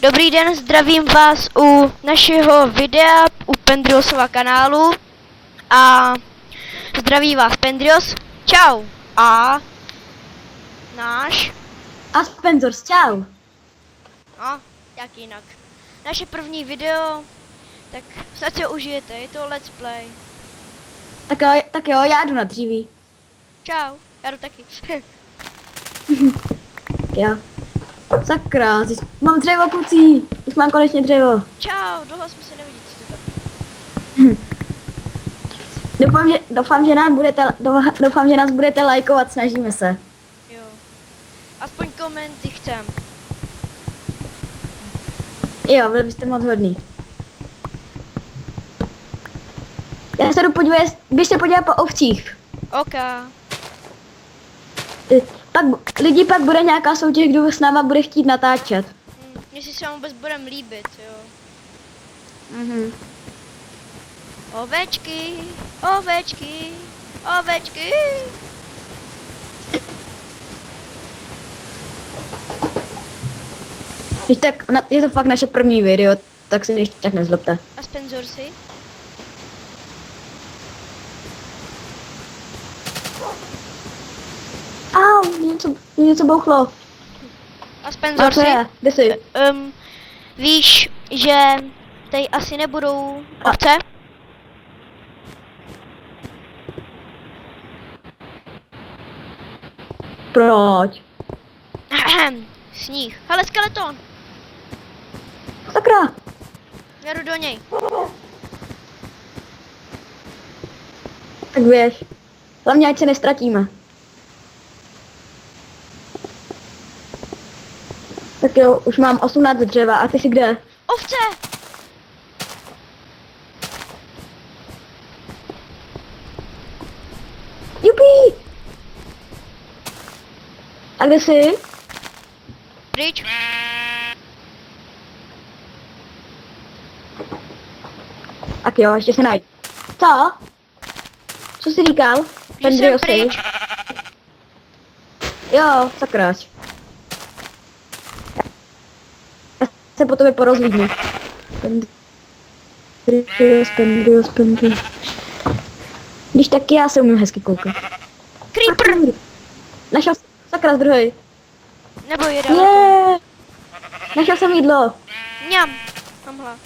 Dobrý den, zdravím vás u našeho videa u Pendriosova kanálu a zdraví vás Pendrios, čau a náš Aspenzors, čau. no, jak jinak. Naše první video, tak snad si ho užijete, je to let's play. Tak jo, já jdu na dříví. Čau, já jdu taky. Jo. Sakra, mám dřevo, kluci. Už mám konečně dřevo. Čau, dlouho jsme se neviděli, co to tak. Doufám, že nás budete lajkovat, snažíme se. Jo, aspoň komenty chcem. Jo, byli byste moc hodný. Já se jdu podívat, když se podívá po ovcích. OK. Lidi pak bude nějaká soutěž, kdo s náma bude chtít natáčet. Jestli se vám vůbec budem líbit, jo. Mhm. Ovečky, ovečky, ovečky. Když tak, je to fakt naše první video, tak se ještě tak nezlobte. A Spenzorsy? Au, něco bouchlo. A A co Spenzorsy? je? Kde jsi? Víš, že tady asi nebudou ovce? Proč? Sníh. Hele, skeleton. Sakra. Já jdu do něj. Tak běž. Hlavně ať se nestratíme. Tak jo, už mám 18 dřeva a ty jsi kde? Ovce! Jupi! A kde jsi? Pryč. Tak jo, ještě se najď. Co? Co jsi říkal? Že jsem Pendriosy? pryč. Jo, sakráč. Já se po tobě porozlídnu. Pendrios. Když taky já se umím hezky koukat. Creeper! Našel sakra druhý. Nebo jeden. Je. Našel jsem jídlo. Mňam. Mám hlad.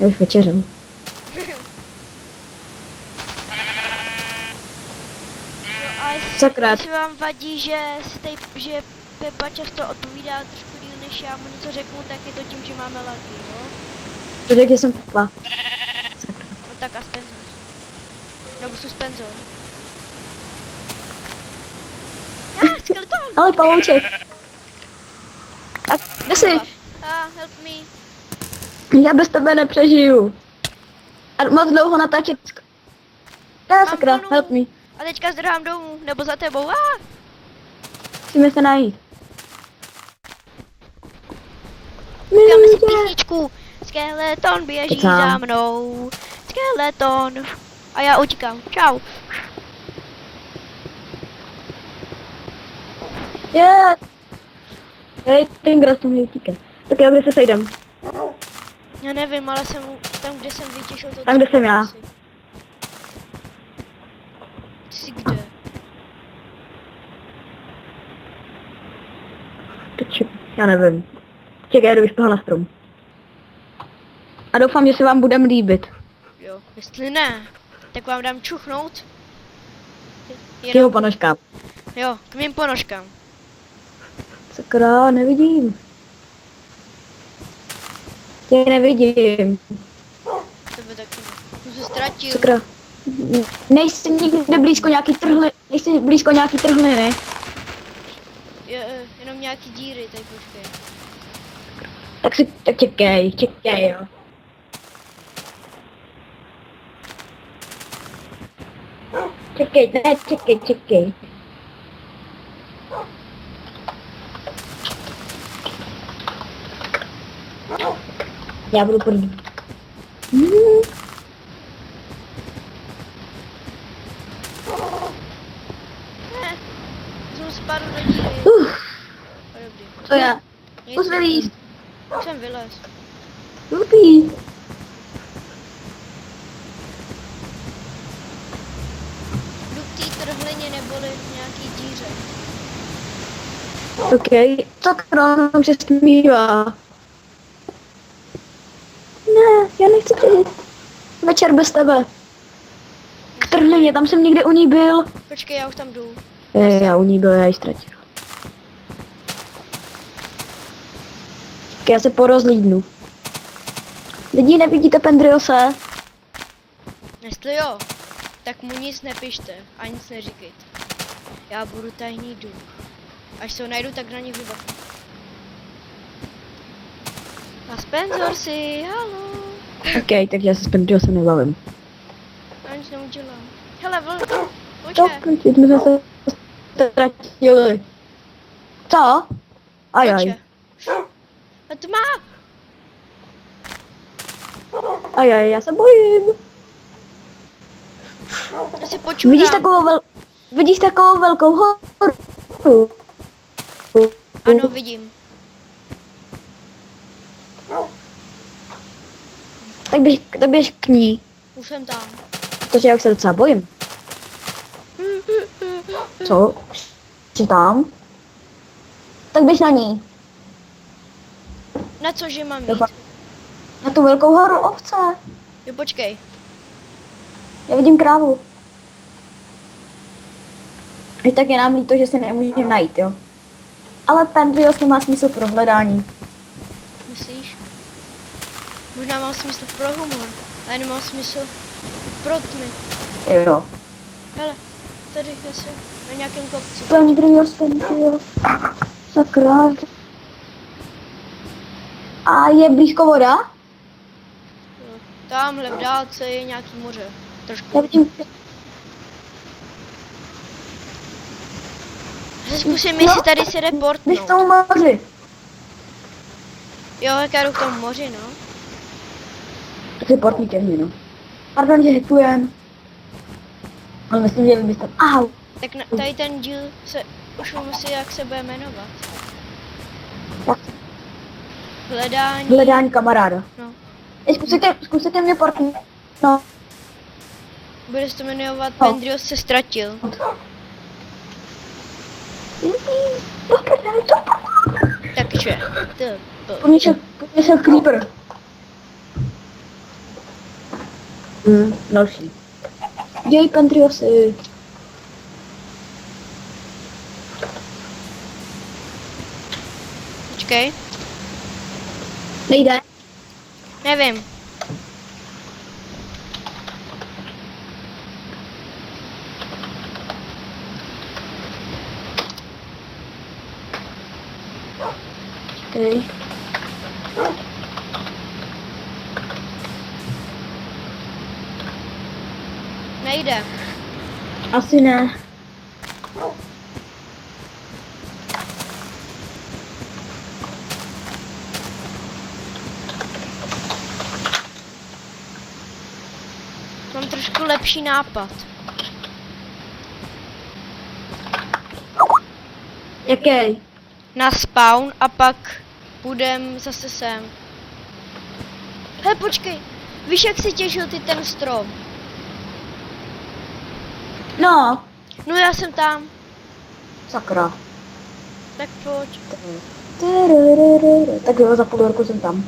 Já už večeřem. Sakra. Jestli vám vadí, že si tady, že Pepa často odpovídá trošku díl než já mu něco řeknu, tak je to tím, že máme lagy, jo? To řekl, že jsem Pepa. No tak a Spenzor. Nebo Suspenzor. Skeleton! Ale pavouček. Tak, kde jsi? Help me. Já bez tebe nepřežiju. A moc dlouho natáčet. Já sakra, vlnu. help me. A teďka zdrhám domů, nebo za tebou. Musíme se najít. Dáme si písničku. Skeleton běží Kecám. za mnou. Skeleton. A já utíkám. Čau. Je. Hej, ten gras to mě utíká. Tak jo, kde se sejdem? Já nevím, ale jsem tam, kde jsem vytěšil to. Tam, kde jsem já. Jsi kde? Já nevím. Čekaj, jdu vyšplhat na strom. A doufám, že se vám budem líbit. Jo, jestli ne, tak vám dám čuchnout. K jeho ponožkám. Jo, k mým ponožkám. Sakra, nevidím. Tě nevidím. Tebe taky ne. Jsem se ztratil. Sakra. Nejsi nikde blízko nějaký trhliny. Jenom nějaký díry, tady počkej. Tak čekej, jo. Čekej. Já budu první. Jsem spadl do díry. To já. Zkus vylízt. Už jsem vylez. Lupí. Jdu k té trhlině neboli v nějaký díře. OK. Tak no, už se smívá. Ne, já nechci přijít. Večer bez tebe. K trhlině, tam jsem někde u ní byl. Počkej, já už tam jdu. Já u ní byl, já ji ztratil. Tak já se porozlídnu. Lidi, nevidíte Pendriose? Jestli jo, tak mu nic nepište a nic neříkejte. Já budu tajný duch. Až se ho najdu, tak na něj vybavu. A Spencer si, halo. OK, takže já se s Pendriosem nebavím. Já nic neudělám. Hele, vlk, To, pojďme. proč jsme zase ztratili? Co? Ajaj. Pojďme. A tma! Ajaj, já se bojím. Já si počůrám. Vidíš takovou velkou horu? Ano, vidím. Tak běž k ní, Už jsem tam. protože já už se docela bojím. Co? Jsi tam? Tak běž na ní. Na cože mám jít? Doufám. Na tu velkou horu ovce. Jo, počkej. Já vidím krávu. I tak je nám líto, že se nemůžeme najít, jo. Ale Pendrios nemá smysl pro hledání. Myslíš? Možná mám smysl pro humor, ale nemám smysl pro tmy. Jo. Hele, tady zase na nějakém kopci. Pendrios. Sakra. A je blízko voda? Jo. Tamhle v dálce je nějaký moře. Já Trošku. vidím. Zkusím, jestli tady se Běž k reportnout. tomu moři. Jo, jak já jdu k tomu moři, no. Reportní těhny, no. Pardon, že hitujem. Ale myslím, že byste... Au. Tak tady ten díl se už musí, jak se bude jmenovat. Tak, Hledání. hledání kamaráda. No. Zkusíte mě portnout. No. Bude se to jmenovat No. Pendrios se ztratil. Takže, Po mně šel creeper. Další. Děj Pendriosy. počkej, Nejde. nevím. Okay. Nejde. Asi ne. Mám trošku lepší nápad. Jaký? Na spawn a pak půjdem zase sem. Hele, počkej. Víš, jak si těžil ty ten strom? No. No já jsem tam. Sakra. Tak pojď. Tak jo, za půl roku jsem tam.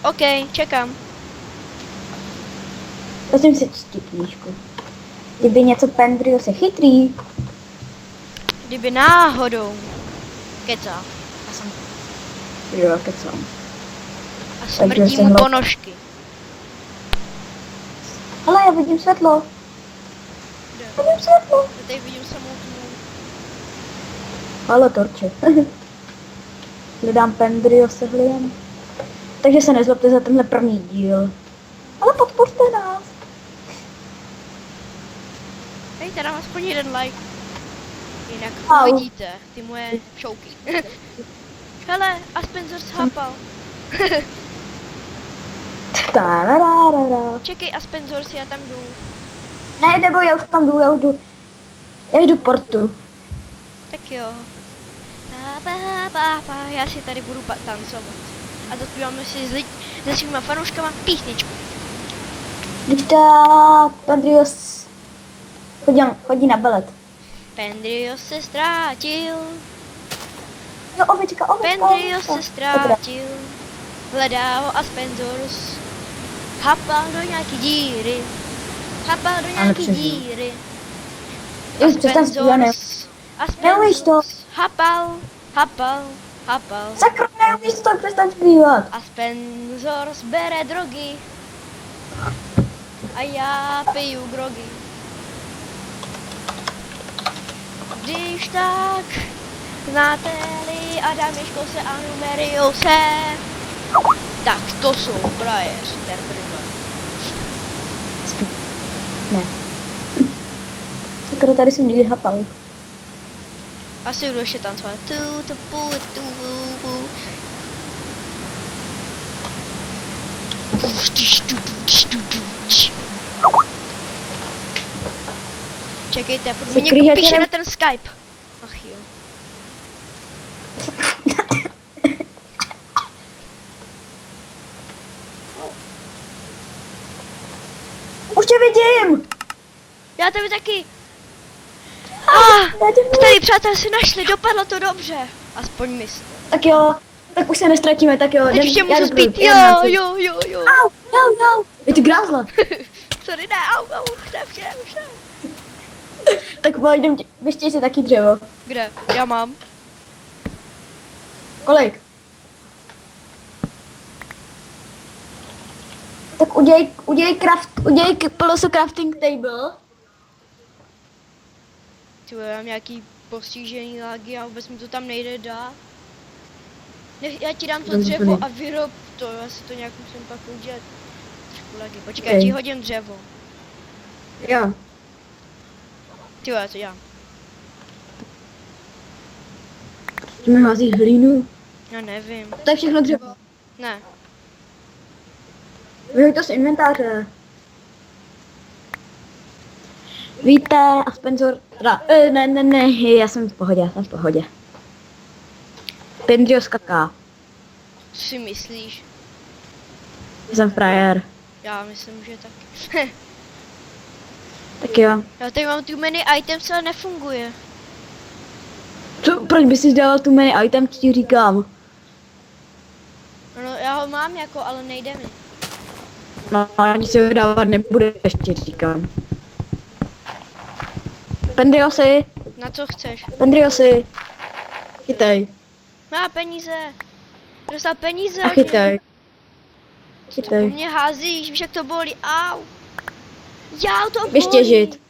OK, čekám. Prosím si čti knížku. Kdyby něco Pendrios je chytrý. Kdyby náhodou. Kecá. Já jsem... Jo, kecám. A smrtí Takže mu jsem ponožky. Ale já vidím světlo. Kde? Vidím světlo. Já tady vidím samou tmu. Halo, torče. Hledám Pendriose, hledám. Takže se nezlobte za tenhle první díl. Ale podpořte nás. Dejte nám aspoň jeden like. Jinak Au. uvidíte ty moje šouky. Hele, a Spencer schápal. Tararara. Čekej, a Spencer si já tam jdu. Ne, nebo já už tam jdu, já jdu k portu. Tak jo. Já si tady budu tancovat. A zaspíváme si se svýma fanouškama písničku. Teďka Pendrios chodí na balet. Pendrios se ztrátil, No ovečka. Pendrios se ztrátil, hledá ho Aspenzoros. Hapal do nějaký díry, díry. Už přestaň zpívat, ne? Neumíš to. Hapal. Sakra, neumíš to, přestaň zpívat. Aspenzoros bere drogy. A já piju grogy. Když tak znáte-li Adamiškose a Numeriose, tak to jsou právě Superbrva. Ne. Sakra, tady jsem někdy hapal. Asi budu ještě tancovat. Čekejte, pojď mi někdo píše na ten Skype. Ach jo. Už tě vidím! Já tebe taky. Starý přátelé si našli, dopadlo to dobře. Aspoň myslím. Tak jo, tak už se nestratíme, tak jo. Teď ještě můžu zbít, jo. Au. Je ty grázla. Sorry, ne, au, vše. Tak pojdem, vyštěj si taky dřevo. Kde? Já mám. Kolik? Tak udělej polosu crafting table. Ty já mám nějaký postižený lágy a vůbec mi to tam nejde dát. Já ti dám to dřevo a vyrob to, já si to nějak musím pak udělat. Trošku lágy. Počkej, já ti hodím dřevo. Jo. Ty já to dělám. Ty mi házíš hlínu? Já nevím. To je všechno dřevo. Ne. Vyhoď to z inventáře. Víte, Aspenzor, ne, já jsem v pohodě. Pendrios kaká. Co si myslíš? Jsem frajer. Já myslím, že taky. Tak jo. Já tady mám too many items, ale nefunguje. Proč bys si dával tu many item, ti říkám? No, já ho mám jako, ale nejde mi. No, ani si ho dávat nebude, ještě říkám. Pendriosy, Na co chceš? chytej. Má peníze. Dostal peníze. A chytej. Mě házíš, víš jak to bolí, au. Já to bolí. Běž těžit.